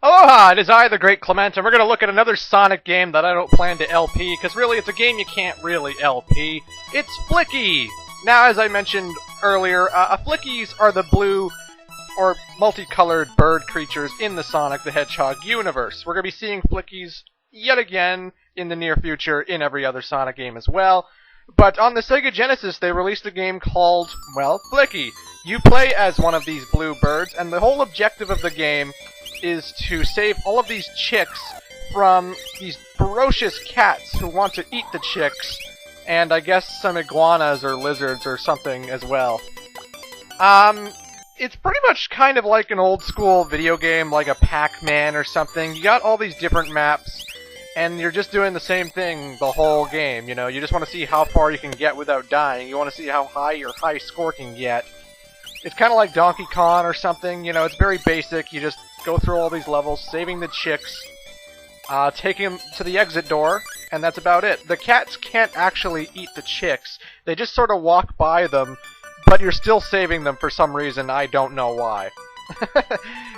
Aloha! It is I, the Great Clement, and we're going to look at another Sonic game that I don't plan to LP, because really it's a game you can't really LP. It's Flicky! Now, as I mentioned earlier, Flickies are the blue or multicolored bird creatures in the Sonic the Hedgehog universe. We're going to be seeing Flickies yet again in the near future in every other Sonic game as well. But on the Sega Genesis, they released a game called, well, Flicky. You play as one of these blue birds, and the whole objective of the game is to save all of these chicks from these ferocious cats who want to eat the chicks, and I guess some iguanas or lizards or something as well. It's pretty much kind of like an old school video game, like a Pac-Man or something. You got all these different maps, and you're just doing the same thing the whole game, you know? You just want to see how far you can get without dying. You want to see how high your high score can get. It's kind of like Donkey Kong or something, you know, it's very basic. You just go through all these levels, saving the chicks, taking them to the exit door, and that's about it. The cats can't actually eat the chicks. They just sort of walk by them, but you're still saving them for some reason. I don't know why.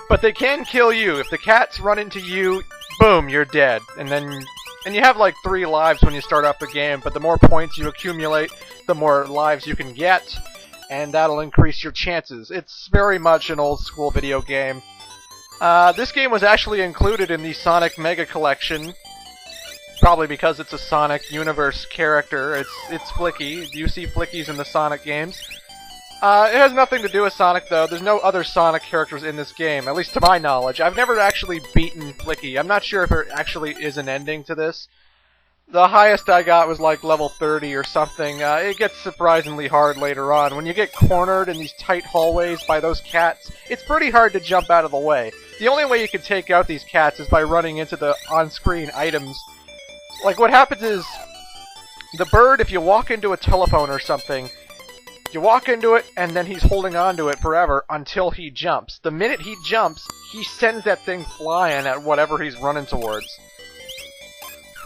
But they can kill you. If the cats run into you, boom, you're dead. And you have like 3 lives when you start off the game, but the more points you accumulate, the more lives you can get, and that'll increase your chances. It's very much an old school video game. This game was actually included in the Sonic Mega Collection, probably because it's a Sonic Universe character. It's Flicky. You see Flickies in the Sonic games. It has nothing to do with Sonic, though. There's no other Sonic characters in this game, at least to my knowledge. I've never actually beaten Flicky. I'm not sure if there actually is an ending to this. The highest I got was like level 30 or something. It gets surprisingly hard later on. When you get cornered in these tight hallways by those cats, it's pretty hard to jump out of the way. The only way you can take out these cats is by running into the on-screen items. Like, what happens is, the bird, if you walk into a telephone or something, you walk into it, and then he's holding on to it forever until he jumps. The minute he jumps, he sends that thing flying at whatever he's running towards.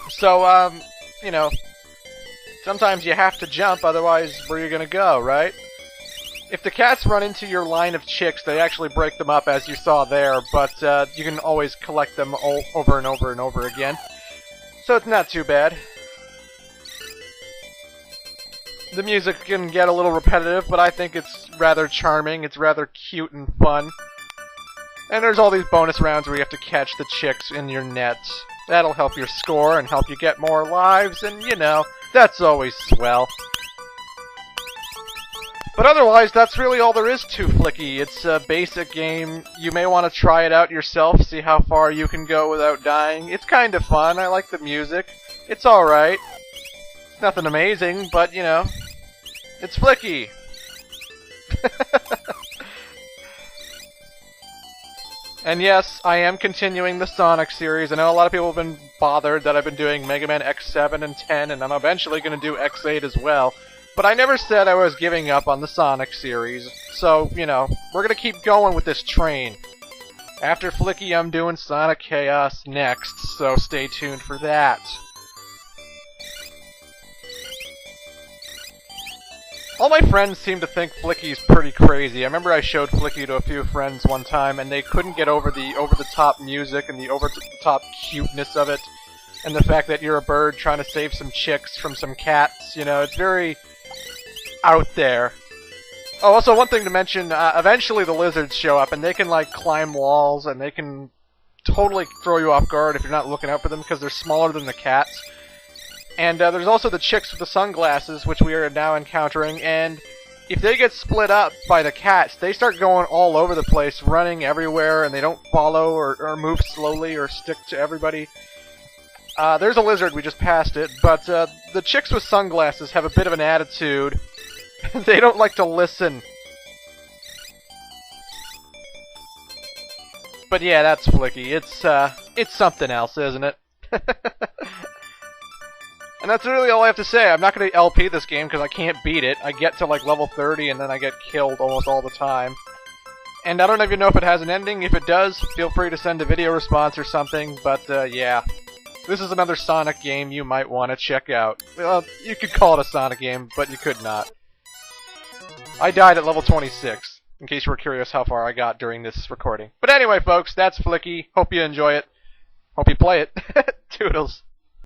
So, you know, sometimes you have to jump, otherwise where are you gonna go, right? If the cats run into your line of chicks, they actually break them up, as you saw there, but you can always collect them over and over and over again. So it's not too bad. The music can get a little repetitive, but I think it's rather charming, it's rather cute and fun. And there's all these bonus rounds where you have to catch the chicks in your nets. That'll help your score and help you get more lives, and you know, that's always swell. But otherwise, that's really all there is to Flicky. It's a basic game. You may want to try it out yourself, see how far you can go without dying. It's kind of fun. I like the music. It's alright. It's nothing amazing, but, you know, it's Flicky. And yes, I am continuing the Sonic series. I know a lot of people have been bothered that I've been doing Mega Man X7 and 10, and I'm eventually going to do X8 as well. But I never said I was giving up on the Sonic series. So, you know, we're going to keep going with this train. After Flicky, I'm doing Sonic Chaos next, so stay tuned for that. All my friends seem to think Flicky's pretty crazy. I remember I showed Flicky to a few friends one time, and they couldn't get over the over-the-top music and the over-the-top cuteness of it, and the fact that you're a bird trying to save some chicks from some cats. You know, it's very out there. Oh, also one thing to mention, eventually the lizards show up, and they can, like, climb walls, and they can totally throw you off guard if you're not looking out for them, because they're smaller than the cats. And there's also the chicks with the sunglasses, which we are now encountering, and if they get split up by the cats, they start going all over the place, running everywhere, and they don't follow or move slowly or stick to everybody. There's a lizard, we just passed it, but the chicks with sunglasses have a bit of an attitude. They don't like to listen. But yeah, that's Flicky. It's something else, isn't it? And that's really all I have to say. I'm not going to LP this game because I can't beat it. I get to like level 30 and then I get killed almost all the time. And I don't even know if it has an ending. If it does, feel free to send a video response or something. But yeah, this is another Sonic game you might want to check out. Well, you could call it a Sonic game, but you could not. I died at level 26. in case you were curious how far I got during this recording. But anyway, folks, that's Flicky. Hope you enjoy it. Hope you play it. Toodles.